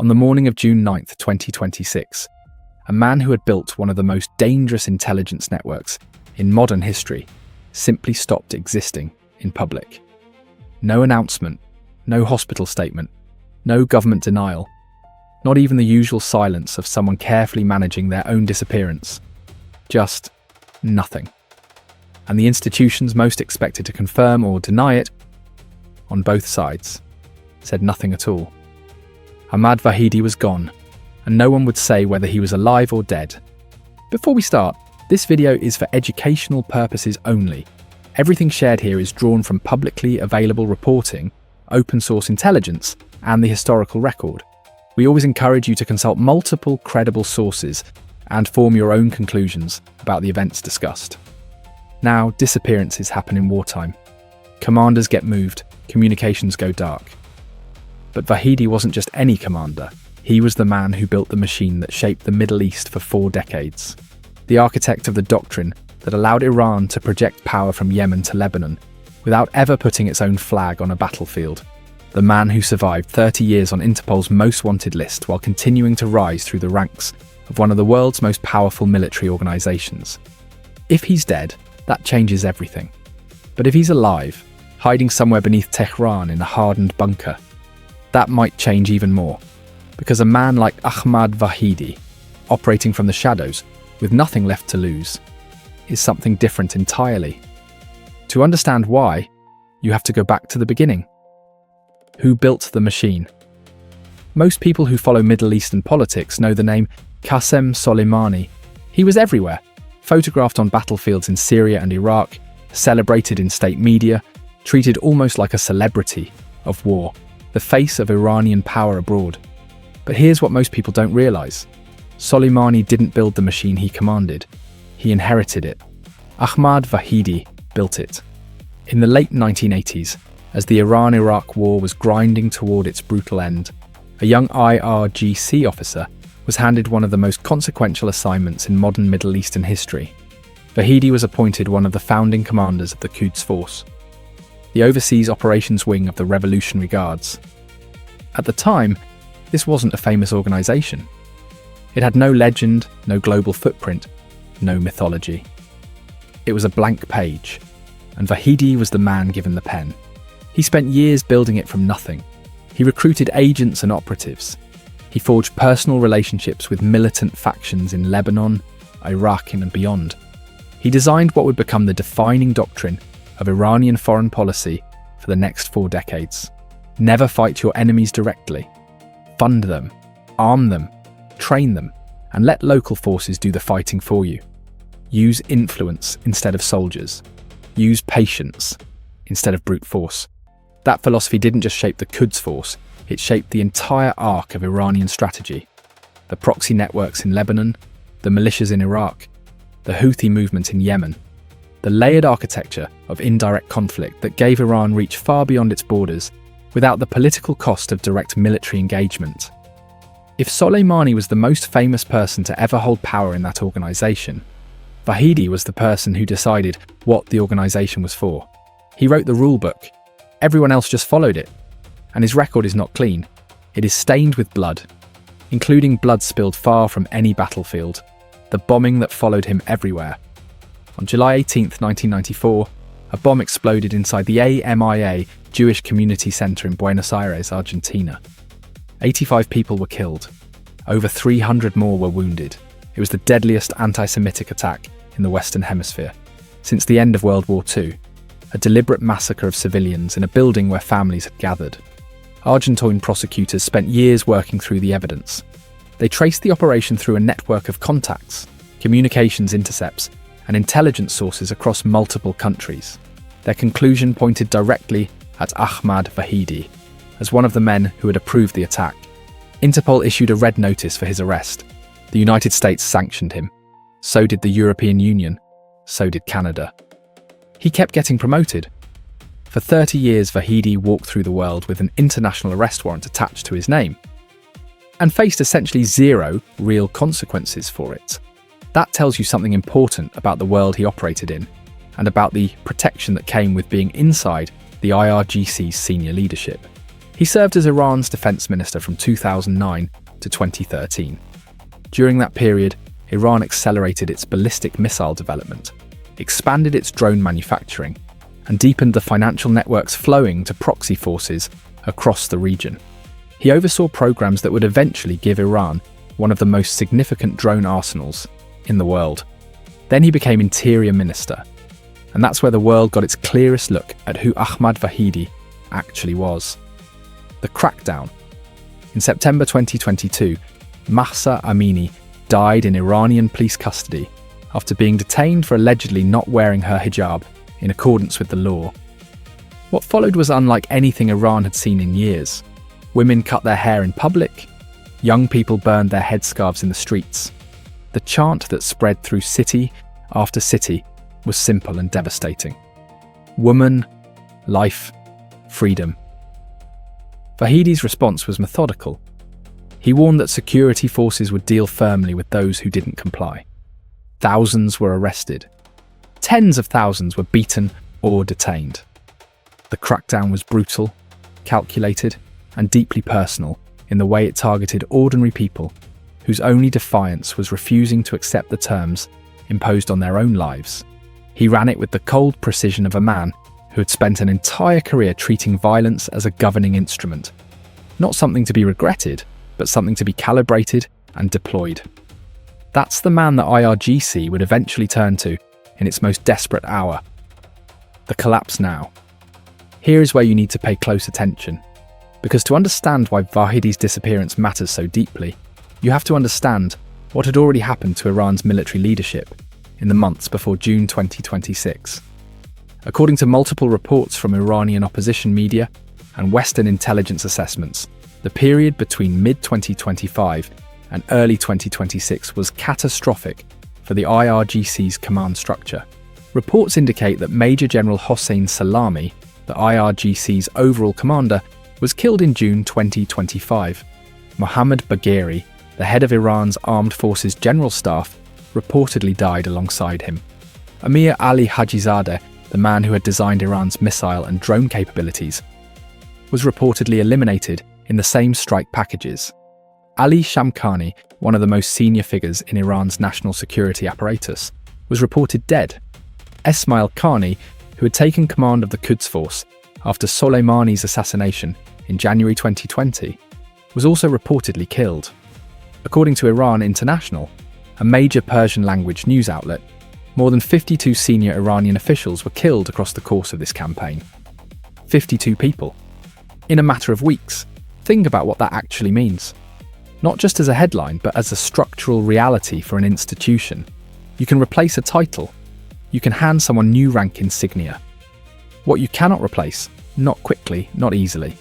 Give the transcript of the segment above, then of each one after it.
On the morning of June 9th, 2026, a man who had built one of the most dangerous intelligence networks in modern history simply stopped existing in public. No announcement, no hospital statement, no government denial, not even the usual silence of someone carefully managing their own disappearance. Just nothing. And the institutions most expected to confirm or deny it, on both sides, said nothing at all. Ahmad Vahidi was gone, and no one would say whether he was alive or dead. Before we start, this video is for educational purposes only. Everything shared here is drawn from publicly available reporting, open source intelligence, and the historical record. We always encourage you to consult multiple credible sources and form your own conclusions about the events discussed. Now, disappearances happen in wartime. Commanders get moved, communications go dark. But Vahidi wasn't just any commander. He was the man who built the machine that shaped the Middle East for 4 decades. The architect of the doctrine that allowed Iran to project power from Yemen to Lebanon without ever putting its own flag on a battlefield. The man who survived 30 years on Interpol's most wanted list while continuing to rise through the ranks of one of the world's most powerful military organizations. If he's dead, that changes everything. But if he's alive, hiding somewhere beneath Tehran in a hardened bunker, that might change even more. Because a man like Ahmad Vahidi, operating from the shadows with nothing left to lose, is something different entirely. To understand why, you have to go back to the beginning. Who built the machine? Most people who follow Middle Eastern politics know the name Qasem Soleimani. He was everywhere, photographed on battlefields in Syria and Iraq, celebrated in state media, treated almost like a celebrity of war, the face of Iranian power abroad. But here's what most people don't realize. Soleimani didn't build the machine he commanded. He inherited it. Ahmad Vahidi built it. In the late 1980s, as the Iran-Iraq war was grinding toward its brutal end, a young IRGC officer was handed one of the most consequential assignments in modern Middle Eastern history. Vahidi was appointed one of the founding commanders of the Quds Force, the overseas operations wing of the Revolutionary Guards. At the time, this wasn't a famous organization. It had no legend, no global footprint, no mythology. It was a blank page, and Vahidi was the man given the pen. He spent years building it from nothing. He recruited agents and operatives. He forged personal relationships with militant factions in Lebanon, Iraq, and beyond. He designed what would become the defining doctrine of Iranian foreign policy for the next 4 decades. Never fight your enemies directly. Fund them, arm them, train them, and let local forces do the fighting for you. Use influence instead of soldiers. Use patience instead of brute force. That philosophy didn't just shape the Quds Force, it shaped the entire arc of Iranian strategy. The proxy networks in Lebanon, the militias in Iraq, the Houthi movement in Yemen, the layered architecture of indirect conflict that gave Iran reach far beyond its borders without the political cost of direct military engagement. If Soleimani was the most famous person to ever hold power in that organization, Vahidi was the person who decided what the organization was for. He wrote the rule book. Everyone else just followed it. And his record is not clean. It is stained with blood, including blood spilled far from any battlefield, the bombing that followed him everywhere. On July 18th, 1994, a bomb exploded inside the AMIA Jewish Community Center in Buenos Aires, Argentina. 85 people were killed. Over 300 more were wounded. It was the deadliest anti-Semitic attack in the Western Hemisphere since the end of World War II, a deliberate massacre of civilians in a building where families had gathered. Argentine prosecutors spent years working through the evidence. They traced the operation through a network of contacts, communications intercepts, and intelligence sources across multiple countries. Their conclusion pointed directly at Ahmad Vahidi as one of the men who had approved the attack. Interpol issued a red notice for his arrest. The United States sanctioned him. So did the European Union. So did Canada. He kept getting promoted. For 30 years, Vahidi walked through the world with an international arrest warrant attached to his name and faced essentially 0 real consequences for it. That tells you something important about the world he operated in and about the protection that came with being inside the IRGC's senior leadership. He served as Iran's defense minister from 2009 to 2013. During that period, Iran accelerated its ballistic missile development, expanded its drone manufacturing, and deepened the financial networks flowing to proxy forces across the region. He oversaw programs that would eventually give Iran one of the most significant drone arsenals in the world. Then he became Interior Minister, and that's where the world got its clearest look at who Ahmad Vahidi actually was. The crackdown. In September 2022, Mahsa Amini died in Iranian police custody after being detained for allegedly not wearing her hijab in accordance with the law. What followed was unlike anything Iran had seen in years. Women cut their hair in public, young people burned their headscarves in the streets. The chant that spread through city after city was simple and devastating. Woman, life, freedom. Vahidi's response was methodical. He warned that security forces would deal firmly with those who didn't comply. Thousands were arrested. Tens of thousands were beaten or detained. The crackdown was brutal, calculated, and deeply personal in the way it targeted ordinary people whose only defiance was refusing to accept the terms imposed on their own lives. He ran it with the cold precision of a man who had spent an entire career treating violence as a governing instrument. Not something to be regretted, but something to be calibrated and deployed. That's the man that IRGC would eventually turn to in its most desperate hour. The collapse now. Here is where you need to pay close attention, because to understand why Vahidi's disappearance matters so deeply, you have to understand what had already happened to Iran's military leadership in the months before June 2026. According to multiple reports from Iranian opposition media and Western intelligence assessments, the period between mid-2025 and early 2026 was catastrophic for the IRGC's command structure. Reports indicate that Major General Hossein Salami, the IRGC's overall commander, was killed in June 2025. Mohammad Bagheri, the head of Iran's Armed Forces General Staff, reportedly died alongside him. Amir Ali Hajizadeh, the man who had designed Iran's missile and drone capabilities, was reportedly eliminated in the same strike packages. Ali Shamkhani, one of the most senior figures in Iran's national security apparatus, was reported dead. Esmail Khani, who had taken command of the Quds Force after Soleimani's assassination in January 2020, was also reportedly killed. According to Iran International, a major Persian-language news outlet, more than 52 senior Iranian officials were killed across the course of this campaign. 52 people. In a matter of weeks. Think about what that actually means. Not just as a headline, but as a structural reality for an institution. You can replace a title. You can hand someone new rank insignia. What you cannot replace, not quickly, not easily,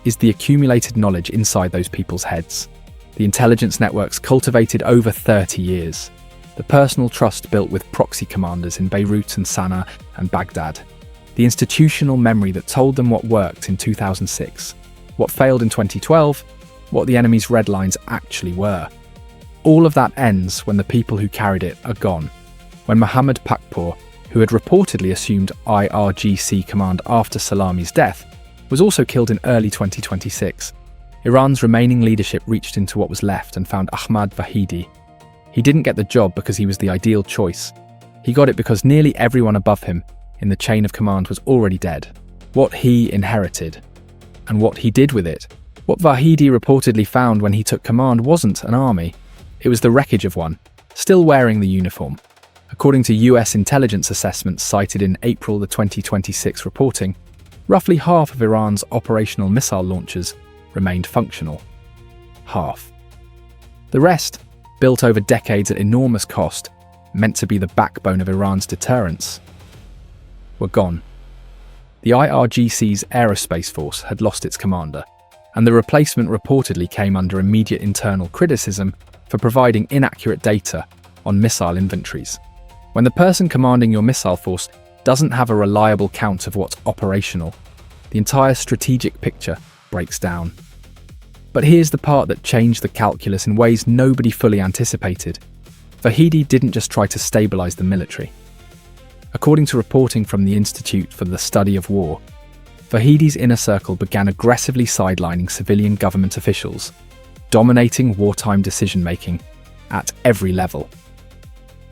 is the accumulated knowledge inside those people's heads. The intelligence networks cultivated over 30 years. The personal trust built with proxy commanders in Beirut and Sana'a and Baghdad. The institutional memory that told them what worked in 2006, what failed in 2012, what the enemy's red lines actually were. All of that ends when the people who carried it are gone. When Mohammad Pakpour, who had reportedly assumed IRGC command after Salami's death, was also killed in early 2026. Iran's remaining leadership reached into what was left and found Ahmad Vahidi. He didn't get the job because he was the ideal choice. He got it because nearly everyone above him in the chain of command was already dead. What he inherited, and what he did with it. What Vahidi reportedly found when he took command wasn't an army. It was the wreckage of one, still wearing the uniform. According to US intelligence assessments cited in April 2026 reporting, roughly half of Iran's operational missile launchers remained functional. Half. The rest, built over decades at enormous cost, meant to be the backbone of Iran's deterrence, were gone. The IRGC's aerospace force had lost its commander, and the replacement reportedly came under immediate internal criticism for providing inaccurate data on missile inventories. When the person commanding your missile force doesn't have a reliable count of what's operational, the entire strategic picture breaks down. But here's the part that changed the calculus in ways nobody fully anticipated. Vahidi didn't just try to stabilize the military. According to reporting from the Institute for the Study of War, Vahidi's inner circle began aggressively sidelining civilian government officials, dominating wartime decision-making at every level.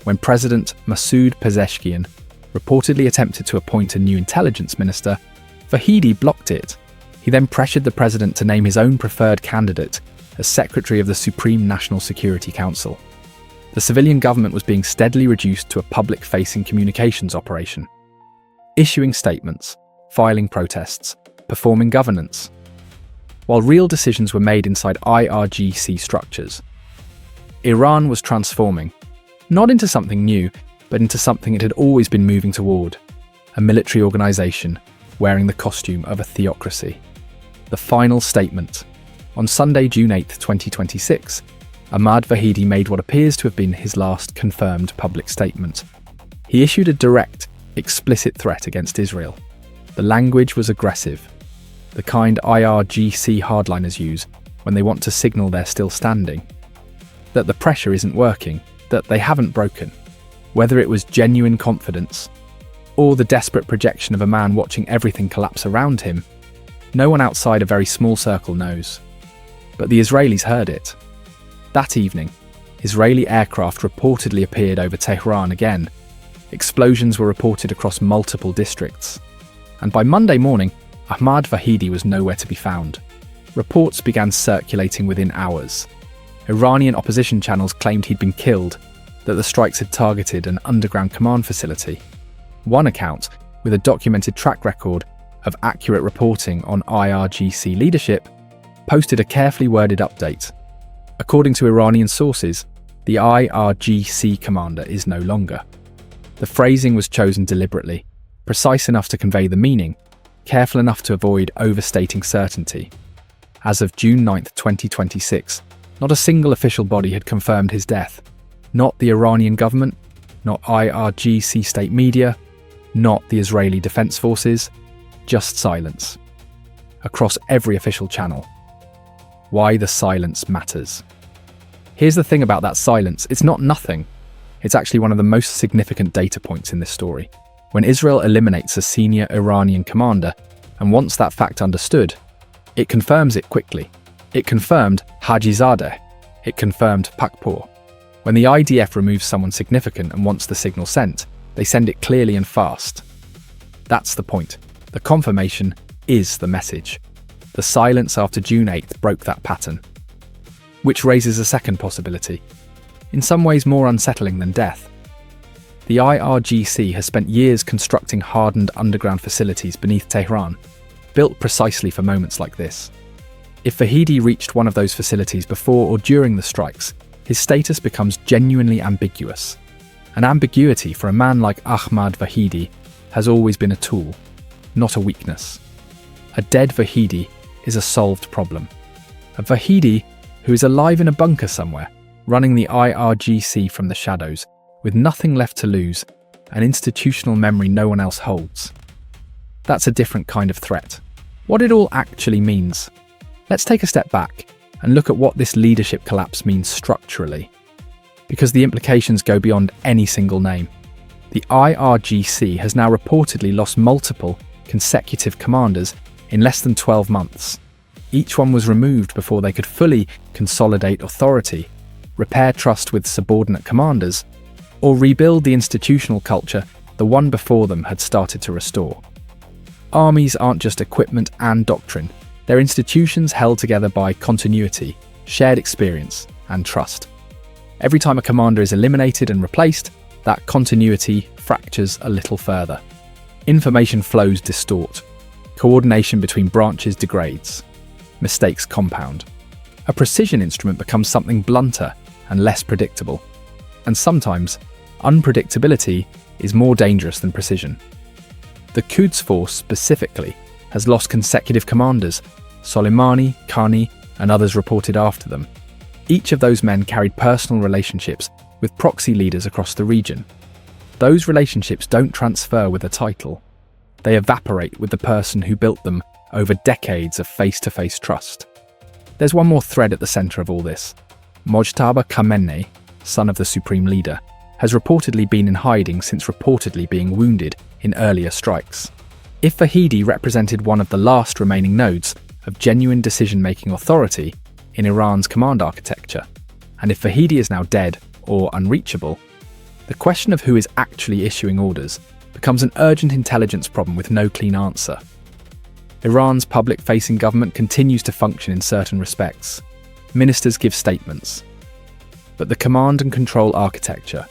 When President Masoud Pezeshkian reportedly attempted to appoint a new intelligence minister, Vahidi blocked it. He then pressured the president to name his own preferred candidate as Secretary of the Supreme National Security Council. The civilian government was being steadily reduced to a public-facing communications operation, issuing statements, filing protests, performing governance, while real decisions were made inside IRGC structures. Iran was transforming, not into something new, but into something it had always been moving toward, a military organization wearing the costume of a theocracy. The final statement. On Sunday, June 8, 2026, Ahmad Vahidi made what appears to have been his last confirmed public statement. He issued a direct, explicit threat against Israel. The language was aggressive, the kind IRGC hardliners use when they want to signal they're still standing, that the pressure isn't working, that they haven't broken. Whether it was genuine confidence or the desperate projection of a man watching everything collapse around him, no one outside a very small circle knows. But the Israelis heard it. That evening, Israeli aircraft reportedly appeared over Tehran again. Explosions were reported across multiple districts. And by Monday morning, Ahmad Vahidi was nowhere to be found. Reports began circulating within hours. Iranian opposition channels claimed he'd been killed, that the strikes had targeted an underground command facility. One account, with a documented track record of accurate reporting on IRGC leadership, posted a carefully worded update. According to Iranian sources, the IRGC commander is no longer. The phrasing was chosen deliberately, precise enough to convey the meaning, careful enough to avoid overstating certainty. As of June 9, 2026, not a single official body had confirmed his death. Not the Iranian government, not IRGC state media, not the Israeli Defense Forces, just silence. Across every official channel. Why the silence matters. Here's the thing about that silence, it's not nothing. It's actually one of the most significant data points in this story. When Israel eliminates a senior Iranian commander, and once that fact understood, it confirms it quickly. It confirmed Hajizadeh. It confirmed Pakpor. When the IDF removes someone significant and wants the signal sent, they send it clearly and fast. That's the point. The confirmation is the message. The silence after June 8th broke that pattern. Which raises a second possibility, in some ways more unsettling than death. The IRGC has spent years constructing hardened underground facilities beneath Tehran, built precisely for moments like this. If Vahidi reached one of those facilities before or during the strikes, his status becomes genuinely ambiguous. An ambiguity for a man like Ahmad Vahidi has always been a tool, not a weakness. A dead Vahidi is a solved problem. A Vahidi who is alive in a bunker somewhere, running the IRGC from the shadows, with nothing left to lose, an institutional memory no one else holds. That's a different kind of threat. What it all actually means. Let's take a step back and look at what this leadership collapse means structurally, because the implications go beyond any single name. The IRGC has now reportedly lost multiple consecutive commanders in less than 12 months. Each one was removed before they could fully consolidate authority, repair trust with subordinate commanders, or rebuild the institutional culture the one before them had started to restore. Armies aren't just equipment and doctrine. They're institutions held together by continuity, shared experience, and trust. Every time a commander is eliminated and replaced, that continuity fractures a little further. Information flows distort. Coordination between branches degrades. Mistakes compound. A precision instrument becomes something blunter and less predictable. And sometimes, unpredictability is more dangerous than precision. The Quds Force specifically has lost consecutive commanders. Soleimani, Khani, and others reported after them. Each of those men carried personal relationships with proxy leaders across the region. Those relationships don't transfer with a title. They evaporate with the person who built them over decades of face-to-face trust. There's one more thread at the center of all this. Mojtaba Khamenei, son of the supreme leader, has reportedly been in hiding since reportedly being wounded in earlier strikes. If Vahidi represented one of the last remaining nodes of genuine decision-making authority in Iran's command architecture, and if Vahidi is now dead or unreachable, the question of who is actually issuing orders becomes an urgent intelligence problem with no clean answer. Iran's public-facing government continues to function in certain respects. Ministers give statements. But the command and control architecture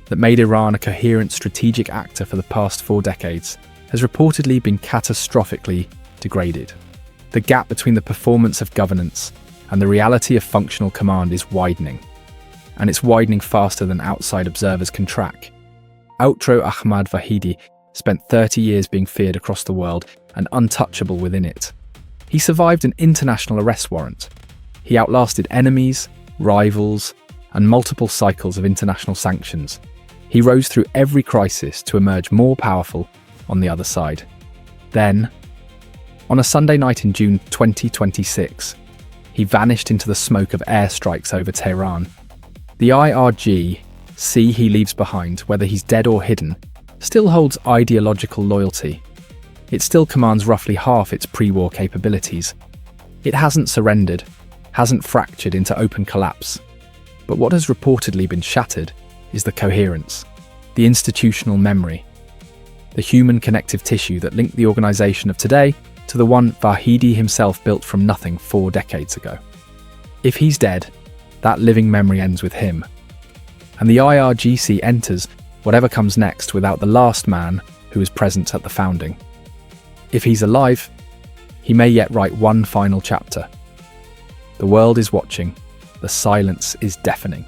that made Iran a coherent strategic actor for the past 4 decades has reportedly been catastrophically degraded. The gap between the performance of governance and the reality of functional command is widening, and it's widening faster than outside observers can track. Outro Ahmad Vahidi spent 30 years being feared across the world and untouchable within it. He survived an international arrest warrant. He outlasted enemies, rivals, and multiple cycles of international sanctions. He rose through every crisis to emerge more powerful on the other side. Then, on a Sunday night in June 2026, he vanished into the smoke of airstrikes over Tehran. The IRGC he leaves behind, whether he's dead or hidden, still holds ideological loyalty. It still commands roughly half its pre-war capabilities. It hasn't surrendered, hasn't fractured into open collapse. But what has reportedly been shattered is the coherence, the institutional memory, the human connective tissue that linked the organization of today to the one Vahidi himself built from nothing 4 decades ago. If he's dead, that living memory ends with him, and the IRGC enters whatever comes next without the last man who was present at the founding. If he's alive, he may yet write one final chapter. The world is watching, the silence is deafening,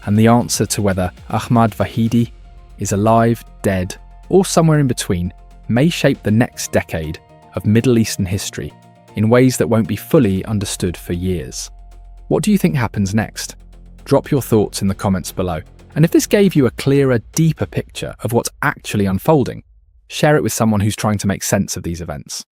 and the answer to whether Ahmad Vahidi is alive, dead, or somewhere in between may shape the next decade of Middle Eastern history in ways that won't be fully understood for years. What do you think happens next? Drop your thoughts in the comments below. And if this gave you a clearer, deeper picture of what's actually unfolding, share it with someone who's trying to make sense of these events.